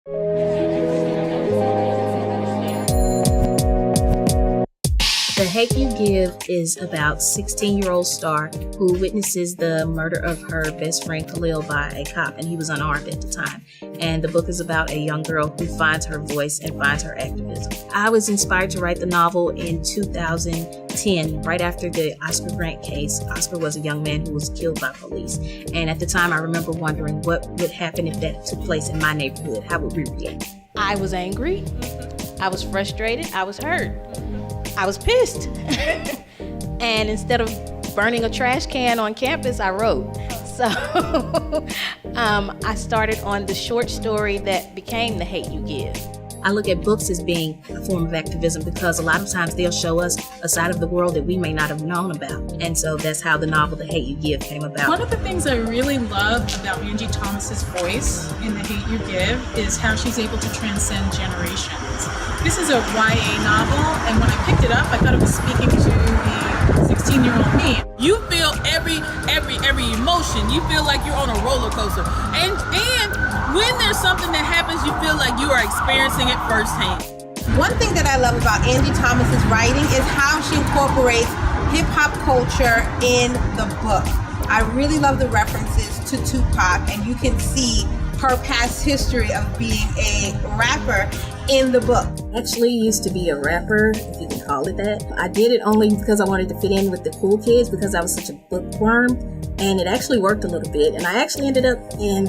The Hate U Give is about 16-year-old Star who witnesses the murder of her best friend Khalil by a cop, and he was unarmed at the time. And the book is about a young girl who finds her voice and finds her activism. I was inspired to write the novel in 2010, right after the Oscar Grant case. Oscar was a young man who was killed by police. And at the time, I remember wondering what would happen if that took place in my neighborhood. How would we react? I was angry. I was frustrated. I was hurt. I was pissed. And instead of burning a trash can on campus, I wrote. So I started on the short story that became The Hate U Give. I look at books as being a form of activism because a lot of times they'll show us a side of the world that we may not have known about. And so that's how the novel The Hate U Give came about. One of the things I really love about Angie Thomas's voice in The Hate U Give is how she's able to transcend generations. This is a YA novel, and when I picked it up, I thought it was speaking to the 16-year-old me. You feel every emotion. You feel like you're on a roller coaster. And when there's something that happens, you feel like you are experiencing it firsthand. One thing that I love about Angie Thomas's writing is how she incorporates hip-hop culture in the book. I really love the references to Tupac, and you can see her past history of being a rapper in the book. Actually used to be a rapper, if you can call it that. I did it only because I wanted to fit in with the cool kids because I was such a bookworm, and it actually worked a little bit. And I actually ended up in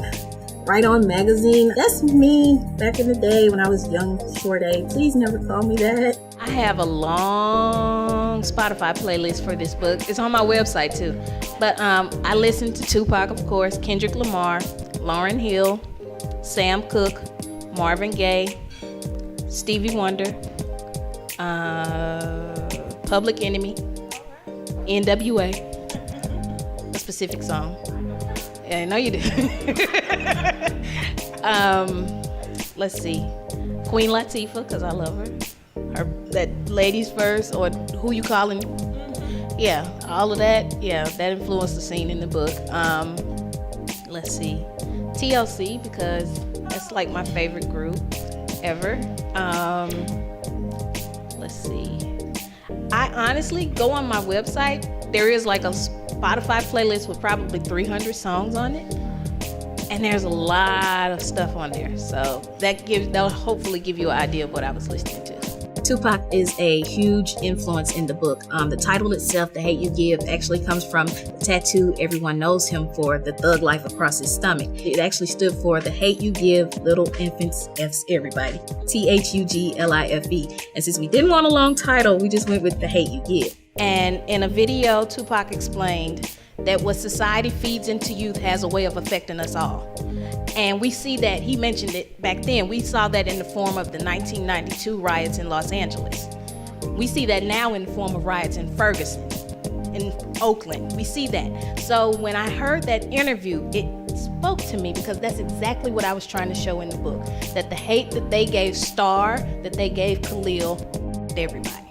Right On magazine. That's me back in the day when I was young, short A. Please never call me that. I have a long Spotify playlist for this book. It's on my website too. But I listened to Tupac, of course, Kendrick Lamar, Lauryn Hill, Sam Cooke, Marvin Gaye, Stevie Wonder, Public Enemy, NWA, a specific song. Yeah, I know you did. Let's see, Queen Latifah, because I love her. That Ladies First, or Who You Calling? Yeah, all of that. Yeah, that influenced the scene in the book. Let's see, TLC, because that's like my favorite group ever. Let's see. I honestly go on my website. There is like a Spotify playlist with probably 300 songs on it, and there's a lot of stuff on there. So that'll hopefully give you an idea of what I was listening to. Tupac is a huge influence in the book. The title itself, The Hate U Give, actually comes from the tattoo everyone knows him for, the thug life across his stomach. It actually stood for The Hate U Give, Little Infants F's Everybody, THUGLIFE. And since we didn't want a long title, we just went with The Hate U Give. And in a video, Tupac explained that what society feeds into youth has a way of affecting us all. And we see that, he mentioned it back then, we saw that in the form of the 1992 riots in Los Angeles. We see that now in the form of riots in Ferguson, in Oakland. We see that. So when I heard that interview, it spoke to me because that's exactly what I was trying to show in the book. That the hate that they gave Star, that they gave Khalil, to everybody.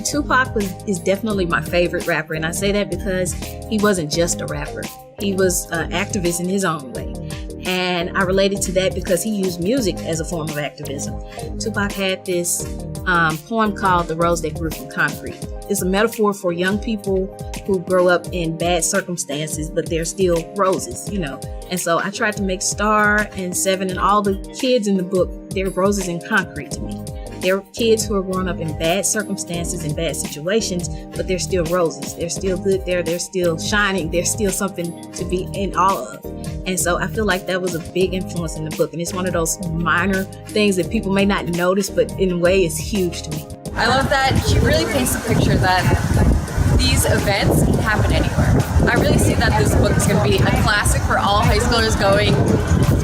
Tupac is definitely my favorite rapper, and I say that because he wasn't just a rapper. He was an activist in his own way. And I related to that because he used music as a form of activism. Tupac had this poem called The Rose That Grew from Concrete. It's a metaphor for young people who grow up in bad circumstances, but they're still roses, you know. And so I tried to make Star and Seven and all the kids in the book, they're roses in concrete to me. They're kids who are growing up in bad circumstances and bad situations, but they're still roses. They're still good there. They're still shining. There's still something to be in awe of. And so I feel like that was a big influence in the book. And it's one of those minor things that people may not notice, but in a way it's huge to me. I love that she really paints the picture that these events can happen anywhere. I really see that this book is going to be a classic for all high schoolers going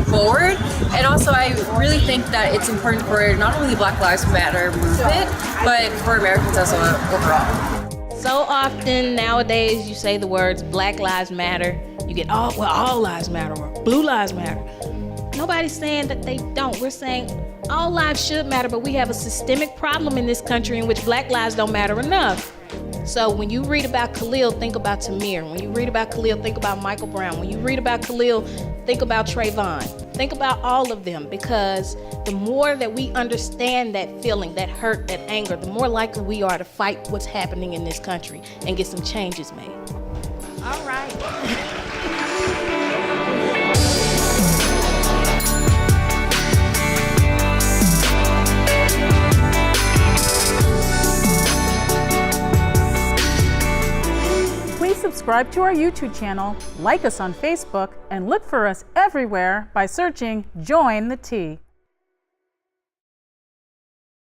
forward. And also I really think that it's important for not only the Black Lives Matter movement, but for Americans as well overall. So often nowadays you say the words Black Lives Matter, you get all lives matter or blue lives matter. Nobody's saying that they don't. We're saying all lives should matter, but we have a systemic problem in this country in which Black lives don't matter enough. So when you read about Khalil, think about Tamir. When you read about Khalil, think about Michael Brown. When you read about Khalil, think about Trayvon. Think about all of them, because the more that we understand that feeling, that hurt, that anger, the more likely we are to fight what's happening in this country and get some changes made. All right. Please subscribe to our YouTube channel, like us on Facebook, and look for us everywhere by searching Join the T.